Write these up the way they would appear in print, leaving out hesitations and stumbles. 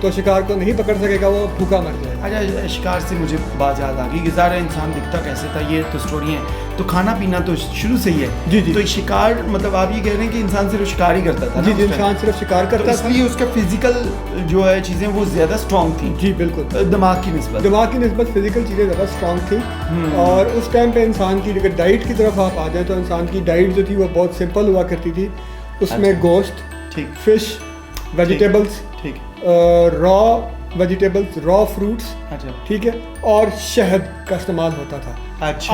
تو شکار کو نہیں پکڑ سکے گا, وہ بھوکا مر جائے گا. اچھا, شکار سے مجھے بات یاد آ گئی کہ ظاہر انسان دکھتا کیسے تھا, یہ تو اسٹوری ہے, تو کھانا پینا تو شروع سے ہی ہے. جی جی. تو شکار مطلب آپ یہ کہہ رہے ہیں کہ انسان صرف شکار ہی کرتا تھا. جی جی, انسان صرف شکار کرتا تھا, اس لیے اس کا فزیکل جو ہے چیزیں وہ زیادہ اسٹرانگ تھیں. جی بالکل, دماغ کی نسبت فزیکل چیزیں زیادہ اسٹرانگ تھیں. اور اس ٹائم پہ انسان کی اگر ڈائٹ کی طرف آپ آ جائیں تو انسان کی ڈائٹ جو تھی وہ بہت سمپل ہوا کرتی تھی. اس میں گوشت, فش, ویجیٹیبلس, را ویجیٹیبلس, را فروٹس, ٹھیک ہے, اور شہد کا استعمال ہوتا تھا.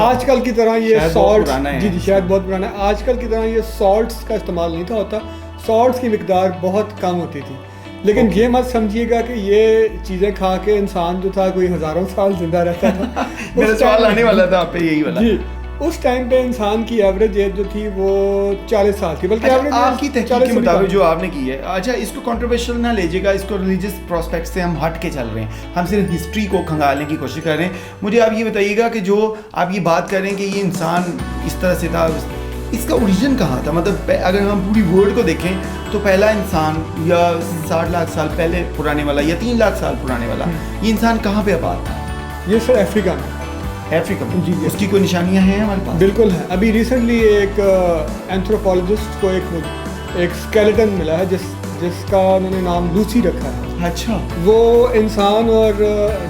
آج کل کی طرح یہ سالٹ, جی جی شہد بہت پرانا ہے, آج کل کی طرح یہ سالٹس کا استعمال نہیں تھا ہوتا. سالٹس کی مقدار بہت کم ہوتی تھی. لیکن یہ مت سمجھیے گا کہ یہ چیزیں کھا کے انسان جو تھا کوئی ہزاروں سال زندہ رہتا تھا. میرا سوال آنے والا تھا آپ پہ یہی والا. جی, اس ٹائم پہ انسان کی ایوریج ایج جو تھی وہ 40 سال تھی, بلکہ آپ کی تحقیق کے مطابق جو آپ نے کی ہے. اچھا, اس کو کنٹروورشل نہ لیجیے گا, اس کو ریلیجیس پراسپیکٹ سے ہم ہٹ کے چل رہے ہیں, ہم صرف ہسٹری کو کھنگالنے کی کوشش کر رہے ہیں. مجھے آپ یہ بتائیے گا کہ جو آپ یہ بات کر رہے ہیں کہ یہ انسان اس طرح سے تھا, اس کا اوریجن کہاں تھا؟ مطلب اگر ہم پوری ورلڈ کو دیکھیں تو پہلا انسان یا 60 لاکھ سال پہلے پرانے والا یا 3 لاکھ سال پرانے والا, یہ انسان کہاں پہ آباد تھا؟ یہ سر افریقہ میں. افریقہ میں, جی. اس کی کوئی نشانیاں ہیں ہمارے پاس؟ بالکل ہے. ابھی ریسنٹلی ایک اینتھروپولوجسٹ کو ایک اسکیلیٹن ملا ہے جس کا انہوں نے نام لوسی رکھا ہے. اچھا, وہ انسان اور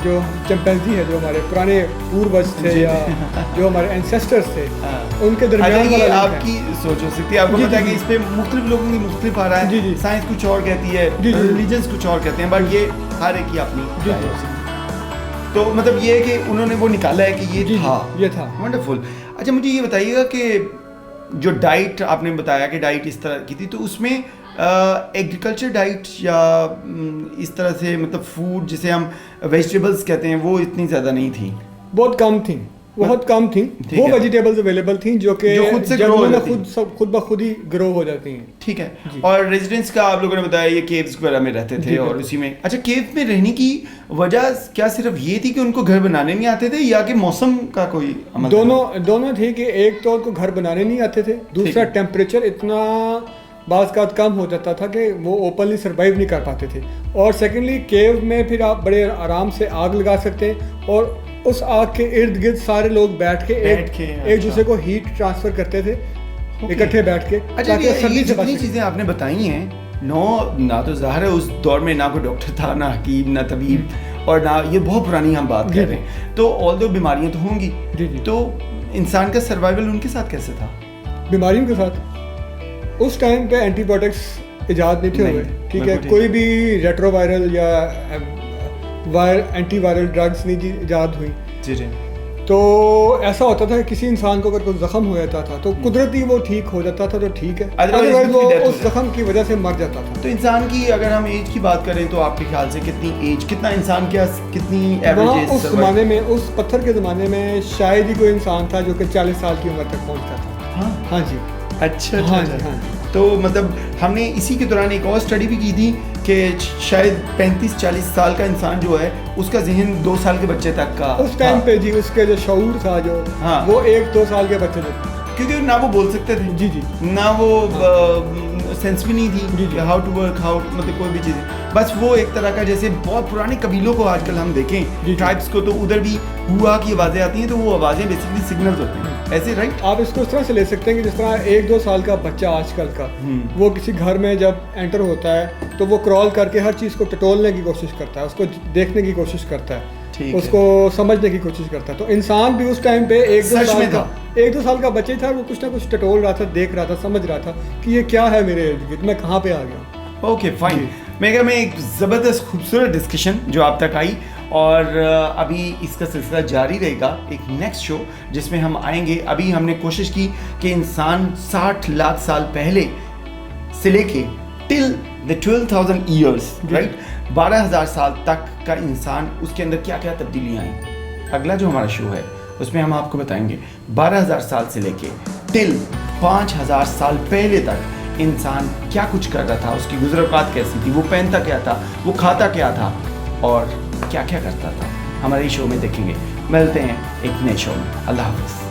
جو چمپینزی ہے, جو ہمارے پرانے پوروج تھے یا جو ہمارے اینسیسٹرز تھے, ان کے درمیان والا آپ کی سوچ ہو سکتی ہے. آپ کو پتا ہے کہ اس پہ مختلف لوگوں کی مختلف آ رہا ہے. جی جی, سائنس کچھ اور کہتی ہے, ریلیجنس کچھ اور کہتے ہیں, بٹ یہ ہر ایک کی اپنی. تو مطلب یہ ہے کہ انہوں نے وہ نکالا ہے کہ یہ تھا. ونڈرفل. اچھا, مجھے یہ بتائیے گا کہ جو ڈائٹ آپ نے بتایا کہ ڈائٹ اس طرح کی تھی, تو اس میں ایگریکلچر ڈائٹ یا اس طرح سے مطلب فوڈ جسے ہم ویجیٹیبلس کہتے ہیں وہ اتنی زیادہ نہیں تھیں, بہت کم تھیں. وہ ویجیٹیبلز اویلیبل تھیں جو کہ خود سے گرو خود بخود ہی گرو ہو جاتی ہیں. ٹھیک ہے. اور ریزیڈنس کا آپ لوگوں نے بتایا یہ کیوز وغیرہ میں رہتے تھے اور اسی میں. اچھا, کیو میں رہنے کی وجہ کیا صرف یہ تھی کہ ان کو گھر بنانے نہیں آتے تھے یا کہ موسم کا کوئی عمل؟ دونوں تھی کہ ایک تو ان کو گھر بنانے نہیں آتے تھے, دوسرا ٹیمپریچر اتنا بعض کا کم ہو جاتا تھا کہ وہ اوپنلی سروائیو نہیں کر پاتے تھے. اور سیکنڈلی کیو میں پھر آپ بڑے آرام سے آگ لگا سکتے ہیں اور اس آگ کے ارد گرد سارے لوگ بیٹھ کے ایک دوسرے کو ہیٹ ٹرانسفر کرتے تھے اکٹھے بیٹھ کے. اچھا, یہ جتنی چیزیں آپ نے بتائی ہیں نہ تو ظاہر ہے اس دور میں نہ کوئی ڈاکٹر تھا, نہ حکیم, نہ طبیب, اور نہ یہ بہت پرانی ہم بات کر رہے ہیں, تو آل دو بیماریاں تو ہوں گی. تو انسان کا سروائیول ان کے ساتھ کیسے تھا؟ بیماریوں کے ساتھ اس ٹائم پہ اینٹی بایوٹکس ایجاد نہیں تھے ہوئے, ٹھیک ہے, کوئی بھی ریٹرو وائرل یا اینٹی وائرل ڈرگس نہیں ایجاد ہوئی. جی جی. تو ایسا ہوتا تھا کہ کسی انسان کو اگر کوئی زخم ہو جاتا تھا تو قدرتی وہ ٹھیک ہو جاتا تھا تو ٹھیک ہے, ادروائز وہ اس زخم کی وجہ سے مر جاتا تھا. تو انسان کی اگر ہم ایج کی بات کریں تو آپ کے خیال سے کتنی ایج, کتنا انسان کیا کتنی ایوریج ایج؟ اس زمانے میں, اس پتھر کے زمانے میں شاید ہی کوئی انسان تھا جو کہ 40 سال کی عمر تک پہنچتا تھا. ہاں جی. اچھا. تو مطلب ہم نے اسی کے دوران ایک اور اسٹڈی بھی کی تھی کہ شاید 35-40 سال کا انسان جو ہے اس کا ذہن 2 سال کے بچے تک کا اس ٹائم پہ, جی, اس کے جو شعور تھا جو وہ 1-2 سال کے بچے تک, کیونکہ نہ وہ بول سکتے تھے, جی جی, نہ وہ سینس بھی نہیں تھی ہاؤ ٹو ورک, ہاؤ مطلب کوئی بھی چیز, بس وہ ایک طرح کا جیسے بہت پرانے قبیلوں کو آج کل ہم دیکھیں ٹرائبس کو, تو ادھر بھی ہوا کی آوازیں آتی ہیں, تو وہ آوازیں بیسیکلی سگنلز ہوتے ہیں ایسے, رائٹ؟ آپ اس کو اس طرح سے لے سکتے ہیں کہ جس طرح 1-2 سال کا بچہ آج کل کا وہ کسی گھر میں جب انٹر ہوتا ہے تو وہ کرال کر کے ہر چیز کو ٹٹولنے کی کوشش کرتا ہے, اس کو دیکھنے کی کوشش کرتا ہے, اس کو سمجھنے کی کوشش کرتا ہے. تو انسان بھی اس ٹائم پہ 1-2 سال کا بچہ تھا, وہ کچھ نہ کچھ ٹٹول رہا تھا, دیکھ رہا تھا, سمجھ رہا تھا کہ یہ کیا ہے میرے ارد گرد, میں کہاں پہ آ گیا. Okay fine. میں ایک زبردست خوبصورت ڈسکشن جو آپ تک آئی, اور ابھی اس کا سلسلہ جاری رہے گا ایک نیکسٹ شو جس میں ہم آئیں گے. ابھی ہم نے کوشش کی کہ انسان 60 لاکھ سال پہلے سے لے کے ٹل the 12,000 years, رائٹ, 12,000 سال تک کا انسان, اس کے اندر کیا کیا تبدیلیاں آئیں. اگلا جو ہمارا شو ہے اس میں ہم آپ کو بتائیں گے 12,000 سال سے لے کے ٹل 5,000 سال پہلے تک انسان کیا کچھ کر رہا تھا, اس کی گزر اوقات کیسی تھی, وہ پہنتا کیا تھا, وہ کھاتا کیا تھا, اور کیا کیا کرتا تھا. ہمارے شو میں دیکھیں گے. ملتے ہیں ایک نئے شو میں. اللہ حافظ.